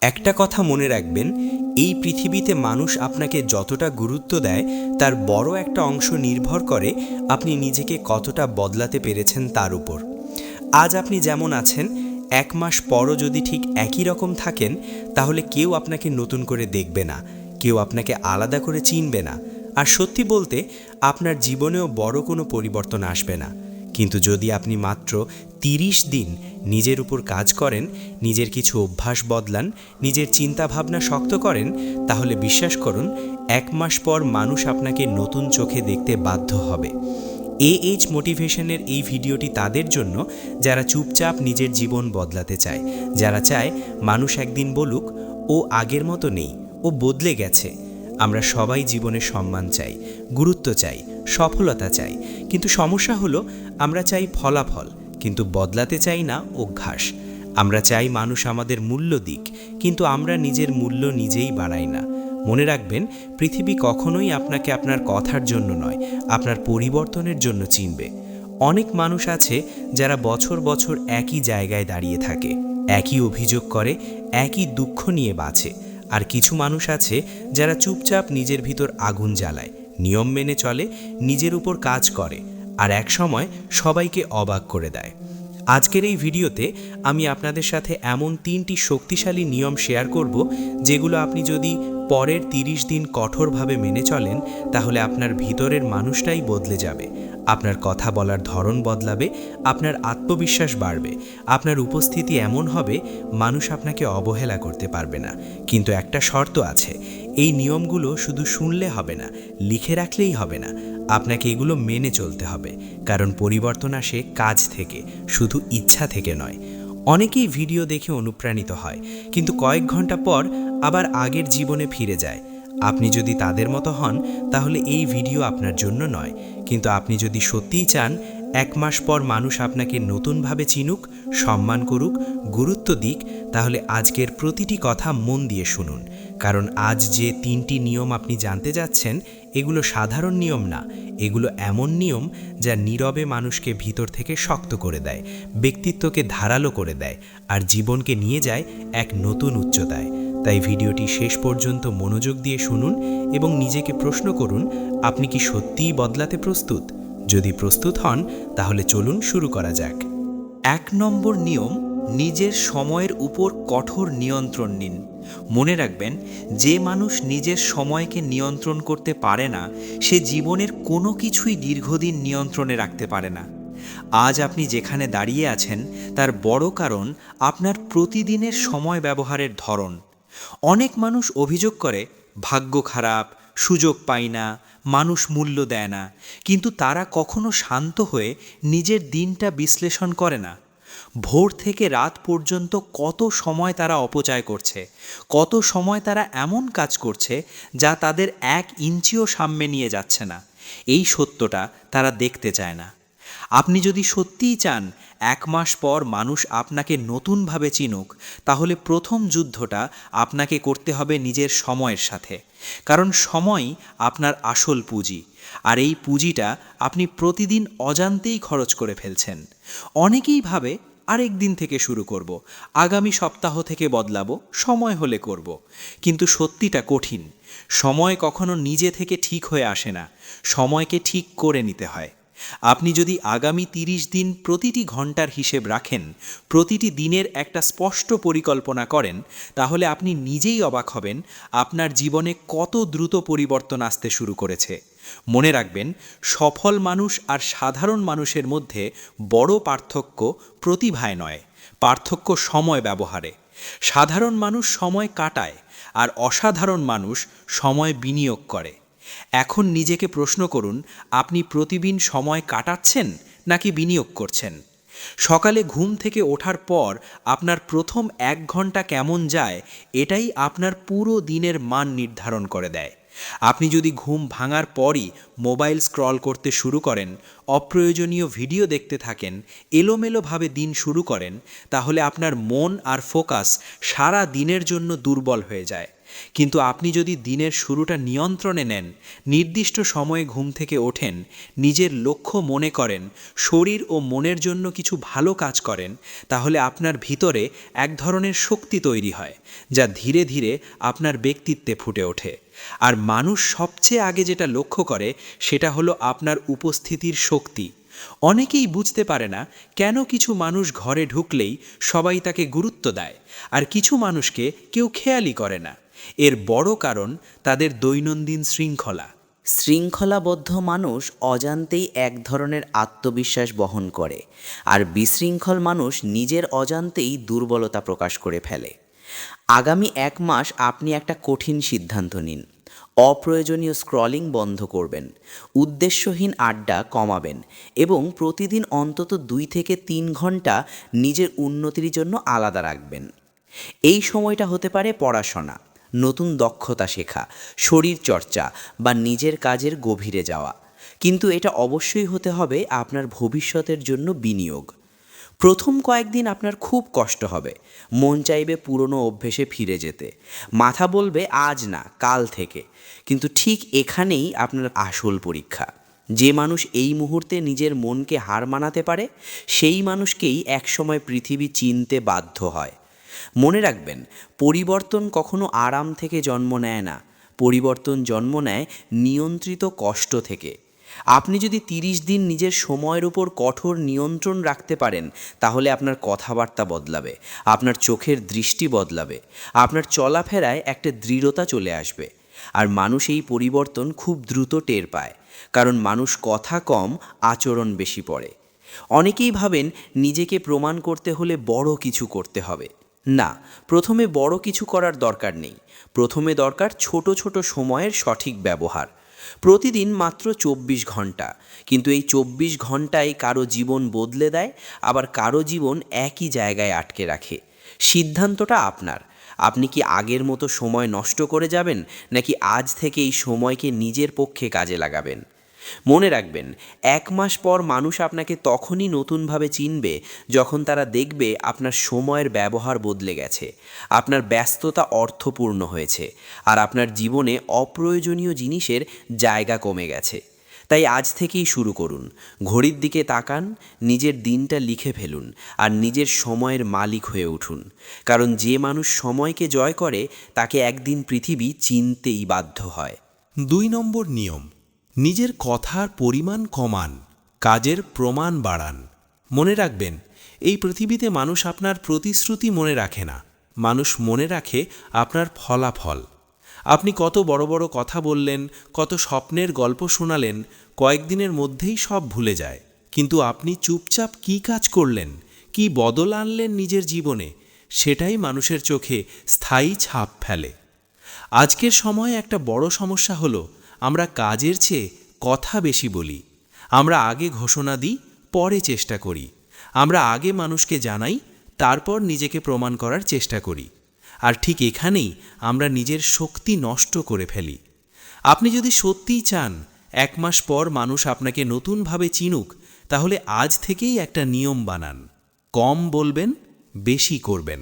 একটা কথা মনে রাখবেন, এই পৃথিবীতে মানুষ আপনাকে যতটা গুরুত্ব দেয় তার বড় একটা অংশ নির্ভর করে আপনি নিজেকে কতটা বদলাতে পেরেছেন তার উপর। আজ আপনি যেমন আছেন, 1 মাস পরও যদি ঠিক একই রকম থাকেন, তাহলে কেউ আপনাকে নতুন করে দেখবে না, কেউ আপনাকে আলাদা করে চিনবে না। আর সত্যি বলতে, আপনার জীবনেও বড় কোনো পরিবর্তন আসবে না। কিন্তু যদি আপনি মাত্র 30 দিন নিজের উপর কাজ করেন, নিজের কিছু অভ্যাস বদলান, নিজের চিন্তাভাবনা শক্ত করেন, তাহলে বিশ্বাস করুন, 1 মাস পর মানুষ আপনাকে নতুন চোখে দেখতে বাধ্য হবে। মোটিভেশনের এই ভিডিওটি তাদের জন্য যারা চুপচাপ নিজের জীবন বদলাতে চায়, যারা চায় মানুষ একদিন বলুক, ও আগের মতো নেই, ও বদলে গেছে। আমরা সবাই জীবনে সম্মান চাই, গুরুত্ব চাই, সফলতা চাই, কিন্তু সমস্যা হলো আমরা চাই ফলাফল, কিন্তু বদলাতে চাই না অভ্যাস। আমরা চাই মানুষ আমাদের মূল্য দিক, কিন্তু আমরা নিজের মূল্য নিজেই বাড়াই না। মনে রাখবেন, পৃথিবী কখনোই আপনাকে আপনার কথার জন্য নয়, আপনার পরিবর্তনের জন্য চিনবে। অনেক মানুষ আছে যারা বছর বছর একই জায়গায় দাঁড়িয়ে থাকে, একই অভিযোগ করে, একই দুঃখ নিয়ে বাঁচে। আর কিছু মানুষ আছে যারা চুপচাপ নিজের ভিতর আগুন জ্বালায়, নিয়ম মেনে চলে, নিজের উপর কাজ করে, আর এক সময় সবাইকে অবাক করে দেয়। আজকের এই ভিডিওতে আমি আপনাদের সাথে এমন 3টি শক্তিশালী নিয়ম শেয়ার করব, যেগুলো আপনি যদি পরের 30 দিন কঠোরভাবে মেনে চলেন, তাহলে আপনার ভিতরের মানুষটাই বদলে যাবে। আপনার কথা বলার ধরন বদলাবে, আপনার আত্মবিশ্বাস বাড়বে, আপনার উপস্থিতি এমন হবে মানুষ আপনাকে অবহেলা করতে পারবে না। কিন্তু একটা শর্ত আছে, এই নিয়মগুলো শুধু শুনলে হবে না, লিখে রাখলেই হবে না, আপনাকে এগুলো মেনে চলতে হবে। কারণ পরিবর্তন আসে কাজ থেকে, শুধু ইচ্ছা থেকে নয়। অনেকেই ভিডিও দেখে অনুপ্রাণিত হয়, কিন্তু কয়েক ঘন্টা পর আবার আগের জীবনে ফিরে যায়। আপনি যদি তাদের মতো হন, তাহলে এই ভিডিও আপনার জন্য নয়। কিন্তু আপনি যদি সত্যিই চান 1 মাস পর মানুষ আপনাকে নতুনভাবে চিনুক, সম্মান করুক, গুরুত্ব দিক, তাহলে আজকের প্রতিটি কথা মন দিয়ে শুনুন। কারণ আজ যে 3টি নিয়ম আপনি জানতে যাচ্ছেন, এগুলো সাধারণ নিয়ম না, এগুলো এমন নিয়ম যা নীরবে মানুষকে ভিতর থেকে শক্ত করে দেয়, ব্যক্তিত্বকে ধারালো করে দেয়, আর জীবনকে নিয়ে যায় এক নতুন উচ্চতায়। তাই ভিডিওটি শেষ পর্যন্ত মনোযোগ দিয়ে শুনুন এবং নিজেকে প্রশ্ন করুন, আপনি কি সত্যিই বদলাতে প্রস্তুত? যদি প্রস্তুত হন, তাহলে চলুন শুরু করা যাক। 1 নম্বর নিয়ম, নিজের সময়ের উপর কঠোর নিয়ন্ত্রণ নিন। মনে রাখবেন, যে মানুষ নিজের সময়কে নিয়ন্ত্রণ করতে পারে না, সে জীবনের কোনো কিছুই দীর্ঘদিন নিয়ন্ত্রণে রাখতে পারে না। আজ আপনি যেখানে দাঁড়িয়ে আছেন, তার বড় কারণ আপনার প্রতিদিনের সময় ব্যবহারের ধরন। অনেক মানুষ অভিযোগ করে, ভাগ্য খারাপ, সুযোগ পাই না, মানুষ মূল্য দেয় না, কিন্তু তারা কখনো শান্ত হয়ে নিজের দিনটা বিশ্লেষণ করে না। ভোর থেকে রাত পর্যন্ত কত সময় তারা অপচয় করছে, কত সময় তারা এমন কাজ করছে যা তাদের 1 ইঞ্চিও সামনে নিয়ে যাচ্ছে না। এই সত্যটা তারা দেখতে চায় না। আপনি যদি সত্যিই চান 1 মাস পর মানুষ আপনাকে নতুনভাবে চিনুক, তাহলে প্রথম যুদ্ধটা আপনাকে করতে হবে নিজের সময়ের সাথে। কারণ সময়ই আপনার আসল পুঁজি, আর এই পুঁজিটা আপনি প্রতিদিন অজান্তেই খরচ করে ফেলছেন। অনেকেই ভাবে আরেক দিন থেকে শুরু করব, আগামী সপ্তাহ থেকে বদলাবো, সময় হলে করব। কিন্তু সত্যিটা কঠিন। সময় কখনো নিজে থেকে ঠিক হয়ে আসে না, সময়কে ঠিক করে নিতে হয়। আপনি যদি আগামী 30 দিন প্রতিটি ঘন্টার হিসেব রাখেন, প্রতিটি দিনের একটা স্পষ্ট পরিকল্পনা করেন, তাহলে আপনি নিজেই অবাক হবেন আপনার জীবনে কত দ্রুত পরিবর্তন আসতে শুরু করেছে। মনে রাখবেন, সফল মানুষ আর সাধারণ মানুষের মধ্যে বড় পার্থক্য প্রতিভায় নয়, পার্থক্য সময় ব্যবহারে। সাধারণ মানুষ সময় কাটায়, আর অসাধারণ মানুষ সময় বিনিয়োগ করে। এখন নিজেকে প্রশ্ন করুন, আপনি প্রতিদিন সময় কাটাচ্ছেন নাকি বিনিয়োগ করছেন? সকালে ঘুম থেকে ওঠার পর আপনার প্রথম 1 ঘন্টা কেমন যায়, এটাই আপনার পুরো দিনের মান নির্ধারণ করে দেয়। আপনি যদি ঘুম ভাঙার পরই মোবাইল স্ক্রল করতে শুরু করেন, অপ্রয়োজনীয় ভিডিও দেখতে থাকেন, এলোমেলোভাবে দিন শুরু করেন, তাহলে আপনার মন আর ফোকাস সারা দিনের জন্য দুর্বল হয়ে যায়। কিন্তু আপনি যদি দিনের শুরুটা নিয়ন্ত্রণে নেন, নির্দিষ্ট সময়ে ঘুম থেকে ওঠেন, নিজের লক্ষ্য মনে করেন, শরীর ও মনের জন্য কিছু ভালো কাজ করেন, তাহলে আপনার ভিতরে এক ধরনের শক্তি তৈরি হয়, যা ধীরে ধীরে আপনার ব্যক্তিত্বে ফুটে ওঠে। আর মানুষ সবচেয়ে আগে যেটা লক্ষ্য করে সেটা হলো আপনার উপস্থিতির শক্তি। অনেকেই বুঝতে পারে না কেন কিছু মানুষ ঘরে ঢুকলেই সবাই তাকে গুরুত্ব দেয়, আর কিছু মানুষকে কেউ খেয়ালই করে না। এর বড় কারণ তাদের দৈনন্দিন শৃঙ্খলা। শৃঙ্খলাবদ্ধ মানুষ অজান্তেই এক ধরনের আত্মবিশ্বাস বহন করে, আর বিশৃঙ্খল মানুষ নিজের অজান্তেই দুর্বলতা প্রকাশ করে ফেলে। আগামী 1 মাস আপনি একটা কঠিন সিদ্ধান্ত নিন। অপ্রয়োজনীয় স্ক্রলিং বন্ধ করবেন, উদ্দেশ্যহীন আড্ডা কমাবেন এবং প্রতিদিন অন্তত 2 থেকে 3 ঘন্টা নিজের উন্নতির জন্য আলাদা রাখবেন। এই সময়টা হতে পারে পড়াশোনা, নতুন দক্ষতা শেখা, শরীর চর্চা বা নিজের কাজের গভীরে যাওয়া। কিন্তু এটা অবশ্যই হতে হবে আপনার ভবিষ্যতের জন্য বিনিয়োগ। প্রথম কয়েকদিন আপনার খুব কষ্ট হবে, মন চাইবে পুরনো অভ্যেসে ফিরে যেতে, মাথা বলবে আজ না কাল থেকে। কিন্তু ঠিক এখানেই আপনার আসল পরীক্ষা। যে মানুষ এই মুহূর্তে নিজের মনকে হার মানাতে পারে, সেই মানুষকেই একসময় পৃথিবী চিনতে বাধ্য হয়। মনে রাখবেন, পরিবর্তন কখনো আরাম থেকে জন্ম নেয় না, পরিবর্তন জন্ম নেয় নিয়ন্ত্রিত কষ্ট থেকে। আপনি যদি 30 দিন নিজের সময়ের উপর কঠোর নিয়ন্ত্রণ রাখতে পারেন, তাহলে আপনার কথাবার্তা বদলাবে, আপনার চোখের দৃষ্টি বদলাবে, আপনার চলাফেরায় একটা দৃঢ়তা চলে আসবে। আর মানুষ এই পরিবর্তন খুব দ্রুত টের পায়, কারণ মানুষ কথা কম, আচরণ বেশি পড়ে। অনেকেই ভাবেন নিজেকে প্রমাণ করতে হলে বড় কিছু করতে হবে। না, প্রথমে বড় কিছু করার দরকার নেই। প্রথমে দরকার ছোট ছোট সময়ের সঠিক ব্যবহার। প্রতিদিন মাত্র 24 ঘন্টা, কিন্তু এই 24 ঘন্টায় কারো জীবন বদলে দেয়, আবার কারো জীবন একই জায়গায় আটকে রাখে। সিদ্ধান্তটা আপনার। আপনি কি আগের মতো সময় নষ্ট করে যাবেন, নাকি আজ থেকে এই সময়কে নিজের পক্ষে কাজে লাগাবেন? মনে রাখবেন, 1 মাস পর মানুষ আপনাকে তখনই নতুনভাবে চিনবে যখন তারা দেখবে আপনার সময়ের ব্যবহার বদলে গেছে, আপনার ব্যস্ততা অর্থপূর্ণ হয়েছে, আর আপনার জীবনে অপ্রয়োজনীয় জিনিসের জায়গা কমে গেছে। তাই আজ থেকেই শুরু করুন। ঘড়ির দিকে তাকান, নিজের দিনটা লিখে ফেলুন, আর নিজের সময়ের মালিক হয়ে উঠুন। কারণ যে মানুষ সময়কে জয় করে, তাকে একদিন পৃথিবী চিনতেই বাধ্য হয়। 2 নম্বর নিয়ম: নিজের কথার পরিমাণ কমান, কাজের প্রমাণ বাড়ান। মনে রাখবেন, এই পৃথিবীতে মানুষ আপনার প্রতিশ্রুতি মনে রাখে না, মানুষ মনে রাখে আপনার ফলাফল। আপনি কত বড় বড় কথা বললেন, কত স্বপ্নের গল্প শোনালেন, কয়েকদিনের মধ্যেই সব ভুলে যায়। কিন্তু আপনি চুপচাপ কী কাজ করলেন, কী বদল আনলেন নিজের জীবনে, সেটাই মানুষের চোখে স্থায়ী ছাপ ফেলে। আজকের সময়ে একটা বড় সমস্যা হলো, আমরা কাজের চেয়ে কথা বেশি বলি। আমরা আগে ঘোষণা দিই, পরে চেষ্টা করি। আমরা আগে মানুষকে জানাই, তারপর নিজেকে প্রমাণ করার চেষ্টা করি। আর ঠিক এখানেই আমরা নিজের শক্তি নষ্ট করে ফেলি। আপনি যদি সত্যিই চান 1 মাস পর মানুষ আপনাকে নতুনভাবে চিনুক, তাহলে আজ থেকেই একটা নিয়ম বানান: কম বলবেন, বেশি করবেন।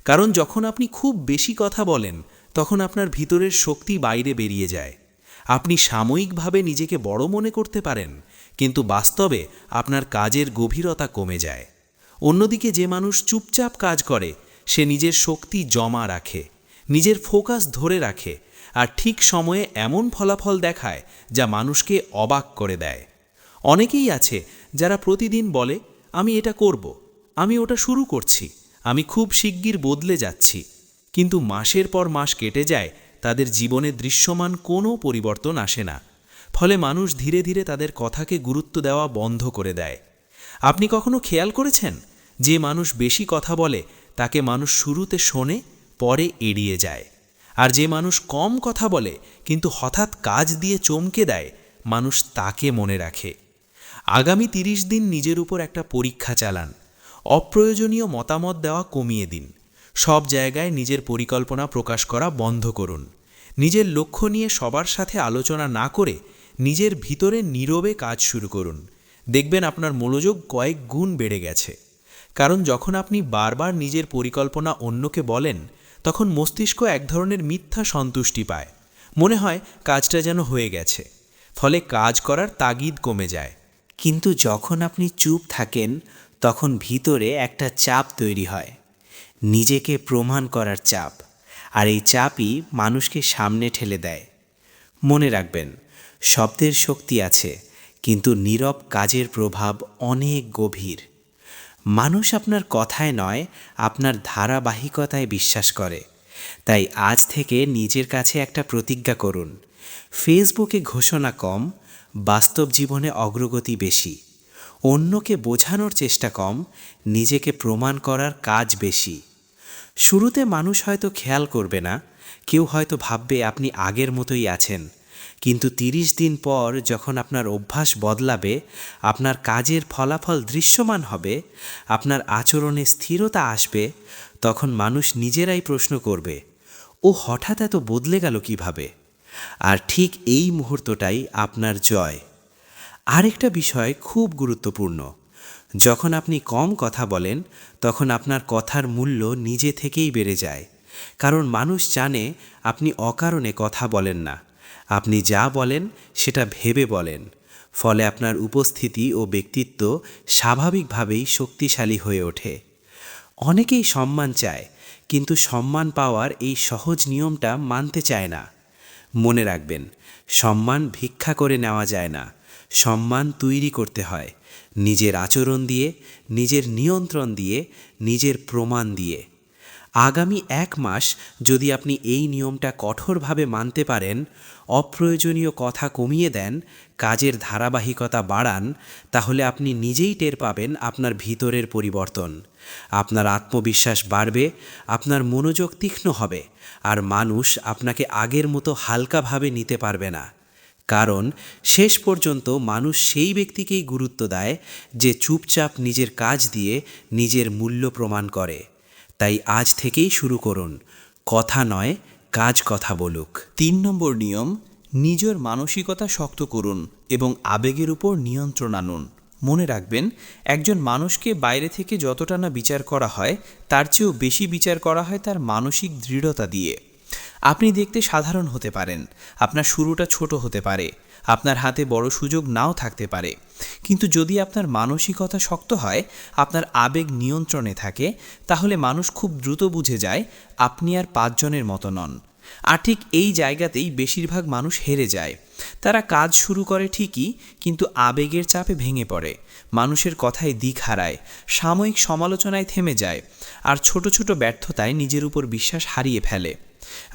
কারণ যখন আপনি খুব বেশি কথা বলেন, তখন আপনার ভিতরের শক্তি বাইরে বেরিয়ে যায়। আপনি সাময়িকভাবে নিজেকে বড় মনে করতে পারেন, কিন্তু বাস্তবে আপনার কাজের গভীরতা কমে যায়। অন্যদিকে যে মানুষ চুপচাপ কাজ করে, সে নিজের শক্তি জমা রাখে, নিজের ফোকাস ধরে রাখে, আর ঠিক সময়ে এমন ফলাফল দেখায় যা মানুষকে অবাক করে দেয়। অনেকেই আছে যারা প্রতিদিন বলে, আমি এটা করব, আমি ওটা শুরু করছি, আমি খুব শিগগির বদলে যাচ্ছি। কিন্তু মাসের পর মাস কেটে যায়, তাদের জীবনে দৃশ্যমান কোনো পরিবর্তন আসে না। ফলে মানুষ ধীরে ধীরে তাদের কথাকে গুরুত্ব দেওয়া বন্ধ করে দেয়। আপনি কখনো খেয়াল করেছেন, যে মানুষ বেশি কথা বলে তাকে মানুষ শুরুতে শোনে, পরে এড়িয়ে যায়। আর যে মানুষ কম কথা বলে কিন্তু হঠাৎ কাজ দিয়ে চমকে দেয়, মানুষ তাকে মনে রাখে। আগামী 30 দিন নিজের উপর একটা পরীক্ষা চালান। অপ্রয়োজনীয় মতামত দেওয়া কমিয়ে দিন। সব জায়গায় নিজের পরিকল্পনা প্রকাশ করা বন্ধ করুন। নিজের লক্ষ্য নিয়ে সবার সাথে আলোচনা না করে নিজের ভিতরে নীরবে কাজ শুরু করুন। দেখবেন আপনার মনোযোগ কয়েক গুণ বেড়ে গেছে। কারণ যখন আপনি বারবার নিজের পরিকল্পনা অন্যকে বলেন, তখন মস্তিষ্ক এক ধরনের মিথ্যা সন্তুষ্টি পায়, মনে হয় কাজটা যেন হয়ে গেছে, ফলে কাজ করার তাগিদ কমে যায়। কিন্তু যখন আপনি চুপ থাকেন তখন ভিতরে একটা চাপ তৈরি হয়, নিজেকে প্রমাণ করার চাপ, আর এই চাপই মানুষকে সামনে ঠেলে দেয়। মনে রাখবেন, শব্দের শক্তি আছে, কিন্তু নীরব কাজের প্রভাব অনেক গভীর। মানুষ আপনার কথায় নয়, আপনার ধারাবাহিকতায় বিশ্বাস করে। তাই আজ থেকে নিজের কাছে একটা প্রতিজ্ঞা করুন, ফেসবুকে ঘোষণা কম, বাস্তব জীবনে অগ্রগতি বেশি। অন্যকে বোঝানোর চেষ্টা কম, নিজেকে প্রমাণ করার কাজ বেশি। শুরুতে মানুষ হয়তো খেয়াল করবে না, কেউ হয়তো ভাববে আপনি আগের মতোই আছেন, কিন্তু 30 দিন পর যখন আপনার অভ্যাস বদলাবে, আপনার কাজের ফলাফল দৃশ্যমান হবে, আপনার আচরণে স্থিরতা আসবে, তখন মানুষ নিজেরাই প্রশ্ন করবে, ও হঠাৎ এত বদলে গেল কিভাবে? আর ঠিক এই মুহূর্তটাই আপনার জয়। আরেকটা বিষয় খুব গুরুত্বপূর্ণ, যখন আপনি কম কথা বলেন তখন আপনার কথার মূল্য নিজে থেকেই বেড়ে যায়। কারণ মানুষ জানে আপনি অকারণে কথা বলেন না, আপনি যা বলেন সেটা ভেবে বলেন। ফলে আপনার উপস্থিতি ও ব্যক্তিত্ব স্বাভাবিকভাবেই শক্তিশালী হয়ে ওঠে। অনেকেই সম্মান চায়, কিন্তু সম্মান পাওয়ার এই সহজ নিয়মটা মানতে চায় না। মনে রাখবেন, সম্মান ভিক্ষা করে নেওয়া যায় না, সম্মান তৈরি করতে হয় নিজের আচরণ দিয়ে, নিজের নিয়ন্ত্রণ দিয়ে, নিজের প্রমাণ দিয়ে। আগামী 1 মাস যদি আপনি এই নিয়মটা কঠোরভাবে মানতে পারেন, অপ্রয়োজনীয় কথা কমিয়ে দেন, কাজের ধারাবাহিকতা বাড়ান, তাহলে আপনি নিজেই টের পাবেন আপনার ভিতরের পরিবর্তন। আপনার আত্মবিশ্বাস বাড়বে, আপনার মনোযোগ তীক্ষ্ণ হবে, আর মানুষ আপনাকে আগের মতো হালকাভাবে নিতে পারবে না। কারণ শেষ পর্যন্ত মানুষ সেই ব্যক্তিকেই গুরুত্ব দেয় যে চুপচাপ নিজের কাজ দিয়ে নিজের মূল্য প্রমাণ করে। তাই আজ থেকেই শুরু করুন, কথা নয়, কাজ কথা বলুক। 3 নম্বর নিয়ম, নিজের মানসিকতা শক্ত করুন এবং আবেগের উপর নিয়ন্ত্রণ আনুন। মনে রাখবেন, একজন মানুষকে বাইরে থেকে যতটা না বিচার করা হয়, তার চেয়েও বেশি বিচার করা হয় তার মানসিক দৃঢ়তা দিয়ে। আপনি দেখতে সাধারণ হতে পারেন, আপনার শুরুটা ছোট হতে পারে, আপনার হাতে বড় সুযোগ নাও থাকতে পারে, কিন্তু যদি আপনার মানসিকতা শক্ত হয়, আপনার আবেগ নিয়ন্ত্রণে থাকে, তাহলে মানুষ খুব দ্রুত বুঝে যায় আপনি আর 5 জনের মতো নন। আর ঠিক এই জায়গাতেই বেশিরভাগ মানুষ হেরে যায়। তারা কাজ শুরু করে ঠিকই, কিন্তু আবেগের চাপে ভেঙে পড়ে, মানুষের কথায় দিক হারায়, সাময়িক সমালোচনায় থেমে যায়, আর ছোট ছোট ব্যর্থতায় নিজের উপর বিশ্বাস হারিয়ে ফেলে।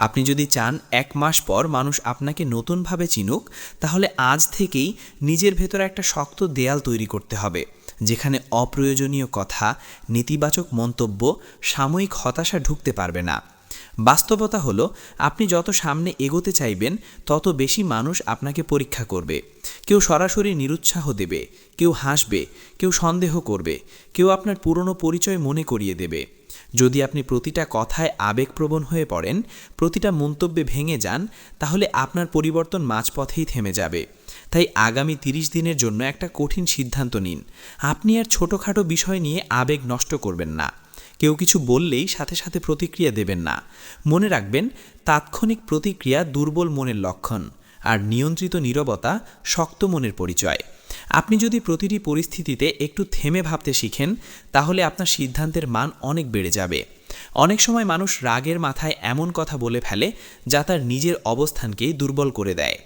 আপনি যদি চান 1 মাস পর মানুষ আপনাকে নতুনভাবে চিনুক, তাহলে আজ থেকেই নিজের ভেতরে একটা শক্ত দেয়াল তৈরি করতে হবে, যেখানে অপ্রয়োজনীয় কথা, নেতিবাচক মন্তব্য, সাময়িক হতাশা ঢুকতে পারবে না। বাস্তবতা হলো, আপনি যত সামনে এগোতে চাইবেন, তত বেশি মানুষ আপনাকে পরীক্ষা করবে। কেউ সরাসরি নিরুৎসাহ দেবে, কেউ হাসবে, কেউ সন্দেহ করবে, কেউ আপনার পুরনো পরিচয় মনে করিয়ে দেবে। যদি আপনি প্রতিটা কথায় আবেগপ্রবণ হয়ে পড়েন, প্রতিটা মন্তব্যে ভেঙে যান, তাহলে আপনার পরিবর্তন মাঝপথেই থেমে যাবে। তাই আগামী 30 দিনের জন্য একটা কঠিন সিদ্ধান্ত নিন, আপনি আর ছোটোখাটো বিষয় নিয়ে আবেগ নষ্ট করবেন না। কেউ কিছু বললেই সাথে সাথে প্রতিক্রিয়া দেবেন না। মনে রাখবেন, তাৎক্ষণিক প্রতিক্রিয়া দুর্বল মনের লক্ষণ, আর নিয়ন্ত্রিত নীরবতা শক্ত মনের পরিচয়। আপনি যদি প্রতিটি পরিস্থিতিতে একটু থেমে ভাবতে শিখেন, তাহলে আপনার সিদ্ধান্তের মান অনেক বেড়ে যাবে। অনেক সময় মানুষ রাগের মাথায় এমন কথা বলে ফেলে যা তার নিজের অবস্থানকেই দুর্বল করে দেয়।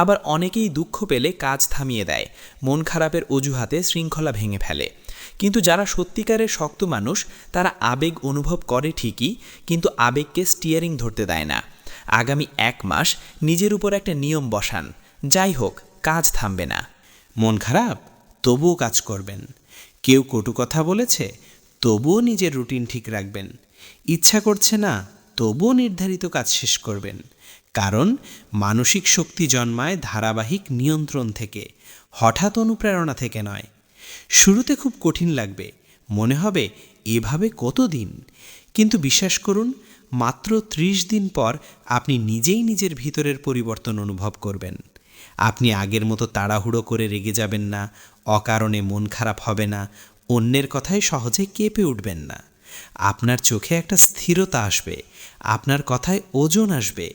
আবার অনেকেই দুঃখ পেলে কাজ থামিয়ে দেয়, মন খারাপের অজুহাতে শৃঙ্খলা ভেঙে ফেলে। কিন্তু যারা সত্যিকারের শক্ত মানুষ, তারা আবেগ অনুভব করে ঠিকই, কিন্তু আবেগকে স্টিয়ারিং ধরতে দেয় না। আগামী 1 মাস নিজের উপর একটা নিয়ম বসান, যাই হোক কাজ থামবে না। মন খারাপ, তবুও কাজ করবেন। কেউ কটু কথা বলেছে, তবুও নিজের রুটিন ঠিক রাখবেন। ইচ্ছা করছে না, তবুও নির্ধারিত কাজ শেষ করবেন। কারণ মানসিক শক্তি জন্মায় ধারাবাহিক নিয়ন্ত্রণ থেকে, হঠাৎ অনুপ্রেরণা থেকে নয়। শুরুতে খুব কঠিন লাগবে, মনে হবে এভাবে কতদিন, কিন্তু বিশ্বাস করুন, মাত্র 30 দিন পর আপনি নিজেই নিজের ভিতরের পরিবর্তন অনুভব করবেন। আপনি আগের মতো তাড়াহুড়ো করে রেগে যাবেন না, অকারণে মন খারাপ হবে না, অন্যের কথায় সহজে কেঁপে উঠবেন না। আপনার চোখে একটা স্থিরতা আসবে, আপনার কথায় ওজন আসবে,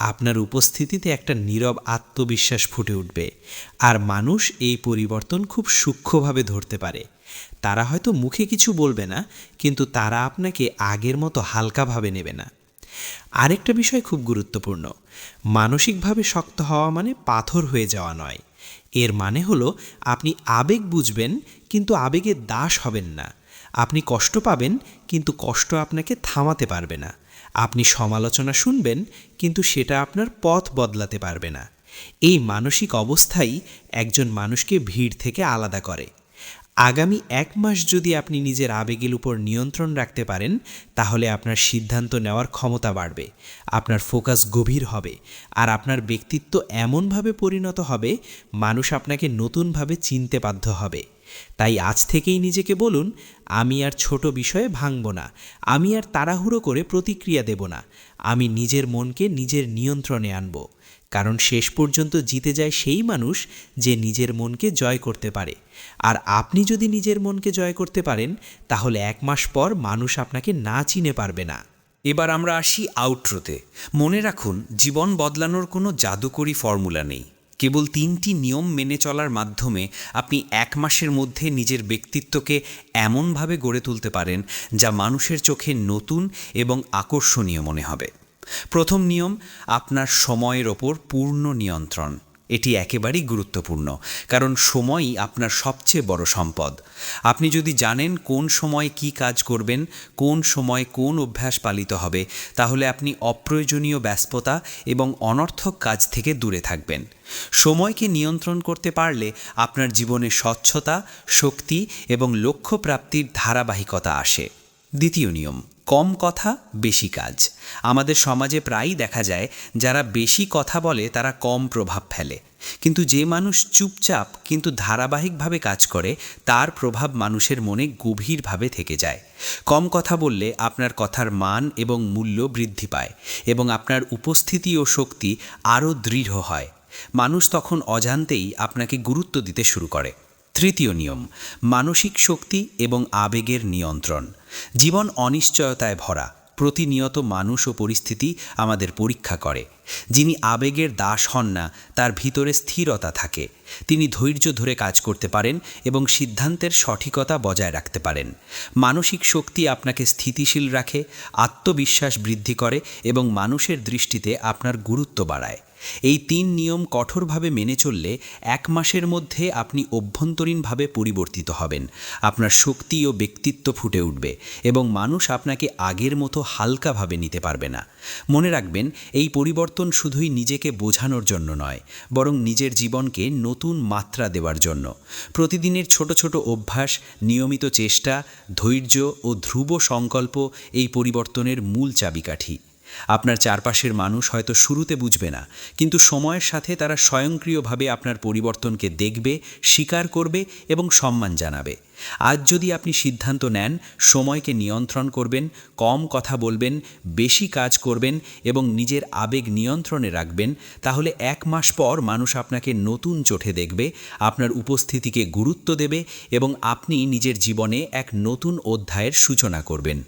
আপনার উপস্থিতিতে একটা নীরব আত্মবিশ্বাস ফুটে উঠবে। আর মানুষ এই পরিবর্তন খুব সূক্ষ্মভাবে ধরতে পারে। তারা হয়তো মুখে কিছু বলবে না, কিন্তু তারা আপনাকে আগের মতো হালকাভাবে নেবে না। আরেকটা বিষয় খুব গুরুত্বপূর্ণ, মানসিকভাবে শক্ত হওয়া মানে পাথর হয়ে যাওয়া নয়। এর মানে হলো আপনি আবেগ বুঝবেন, কিন্তু আবেগের দাস হবেন না। আপনি কষ্ট পাবেন, কিন্তু কষ্ট আপনাকে থামাতে পারবে না। আপনি সমালোচনা শুনবেন, কিন্তু সেটা আপনার পথ বদলাতে পারবে না। এই মানসিক অবস্থাই একজন মানুষকে ভিড় থেকে আলাদা করে। আগামী 1 মাস যদি আপনি নিজের আবেগের উপর নিয়ন্ত্রণ রাখতে পারেন, তাহলে আপনার সিদ্ধান্ত নেওয়ার ক্ষমতা বাড়বে, আপনার ফোকাস গভীর হবে, আর আপনার ব্যক্তিত্ব এমনভাবে পরিণত হবে মানুষ আপনাকে নতুনভাবে চিনতে বাধ্য হবে। তাই আজ থেকেই নিজেকে বলুন, আমি আর ছোট বিষয়ে ভাঙব না, আমি আর তাড়াহুড়ো করে প্রতিক্রিয়া দেব না, আমি নিজের মনকে নিজের নিয়ন্ত্রণে আনব। কারণ শেষ পর্যন্ত জিতে যায় সেই মানুষ যে নিজের মনকে জয় করতে পারে। আর আপনি যদি নিজের মনকে জয় করতে পারেন, তাহলে 1 মাস পর মানুষ আপনাকে না চিনে পারবে না। এবার আমরা আসি আউটরোতে। মনে রাখুন, জীবন বদলানোর কোনো জাদুকরি ফর্মুলা নেই। কেবল 3টি নিয়ম মেনে চলার মাধ্যমে আপনি 1 মাসের মধ্যে নিজের ব্যক্তিত্বকে এমনভাবে গড়ে তুলতে পারেন যা মানুষের চোখে নতুন এবং আকর্ষণীয় মনে হবে। প্রথম নিয়ম, আপনার সময়ের ওপর পূর্ণ নিয়ন্ত্রণ। এটি একেবারেই গুরুত্বপূর্ণ, কারণ সময়ই আপনার সবচেয়ে বড় সম্পদ। আপনি যদি জানেন কোন সময় কি কাজ করবেন, কোন সময় কোন অভ্যাস পালিত হবে, তাহলে আপনি অপ্রয়োজনীয় ব্যস্ততা এবং অনর্থক কাজ থেকে দূরে থাকবেন। সময়কে নিয়ন্ত্রণ করতে পারলে আপনার জীবনে স্বচ্ছতা, শক্তি এবং লক্ষ্য প্রাপ্তির ধারাবাহিকতা আসে। দ্বিতীয় নিয়ম, কম কথা বেশি কাজ। আমাদের সমাজে প্রায়ই দেখা যায় যারা বেশি কথা বলে তারা কম প্রভাব ফেলে, কিন্তু যে মানুষ চুপচাপ কিন্তু ধারাবাহিকভাবে কাজ করে তার প্রভাব মানুষের মনে গভীরভাবে থেকে যায়। কম কথা বললে আপনার কথার মান এবং মূল্য বৃদ্ধি পায় এবং আপনার উপস্থিতি ও শক্তি আরও দৃঢ় হয়। মানুষ তখন অজান্তেই আপনাকে গুরুত্ব দিতে শুরু করে। তৃতীয় নিয়ম, মানসিক শক্তি এবং আবেগের নিয়ন্ত্রণ। জীবন অনিশ্চয়তায় ভরা। প্রতিনিয়ত মানুষ ও পরিস্থিতি আমাদের পরীক্ষা করে। যিনি আবেগের দাস হন না, তার ভিতরে স্থিরতা থাকে। তিনি ধৈর্য ধরে কাজ করতে পারেন এবং সিদ্ধান্তের সঠিকতা বজায় রাখতে পারেন। মানসিক শক্তি আপনাকে স্থিতিশীল রাখে, আত্মবিশ্বাস বৃদ্ধি করে এবং মানুষের দৃষ্টিতে আপনার গুরুত্ব বাড়ায়। এই 3 নিয়ম কঠোরভাবে মেনে চললে 1 মাসের মধ্যে আপনি অভ্যন্তরীণভাবে পরিবর্তিত হবেন। আপনার শক্তি ও ব্যক্তিত্ব ফুটে উঠবে এবং মানুষ আপনাকে আগের মতো হালকাভাবে নিতে পারবে না। মনে রাখবেন, এই পরিবর্তন শুধুই নিজেকে বোঝানোর জন্য নয়, বরং নিজের জীবনকে নতুন মাত্রা দেওয়ার জন্য। প্রতিদিনের ছোট ছোট অভ্যাস, নিয়মিত চেষ্টা, ধৈর্য ও ধ্রুব সংকল্প এই পরিবর্তনের মূল চাবিকাঠি। আপনার চারপাশের মানুষ হয়তো শুরুতে বুঝবে না, কিন্তু সময়ের সাথে তারা স্বয়ংক্রিয়ভাবে আপনার পরিবর্তনকে দেখবে, স্বীকার করবে এবং সম্মান জানাবে। আজ যদি আপনি সিদ্ধান্ত নেন সময়কে নিয়ন্ত্রণ করবেন, কম কথা বলবেন, বেশি কাজ করবেন এবং নিজের আবেগ নিয়ন্ত্রণে রাখবেন, তাহলে 1 মাস পর মানুষ আপনাকে নতুন চোখে দেখবে, আপনার উপস্থিতিকে গুরুত্ব দেবে এবং আপনি নিজের জীবনে এক নতুন অধ্যায়ের সূচনা করবেন।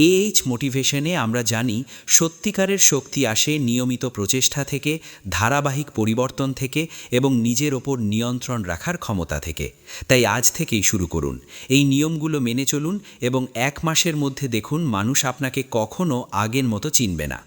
AH মোটিভেশনে আমরা জানি সত্যিকারের শক্তি আসে নিয়মিত প্রচেষ্টা থেকে, ধারাবাহিক পরিবর্তন থেকে এবং নিজের ওপর নিয়ন্ত্রণ রাখার ক্ষমতা থেকে। তাই আজ থেকেই শুরু করুন, এই নিয়মগুলো মেনে চলুন এবং 1 মাসের মধ্যে দেখুন মানুষ আপনাকে কখনো আগের মতো চিনবে না।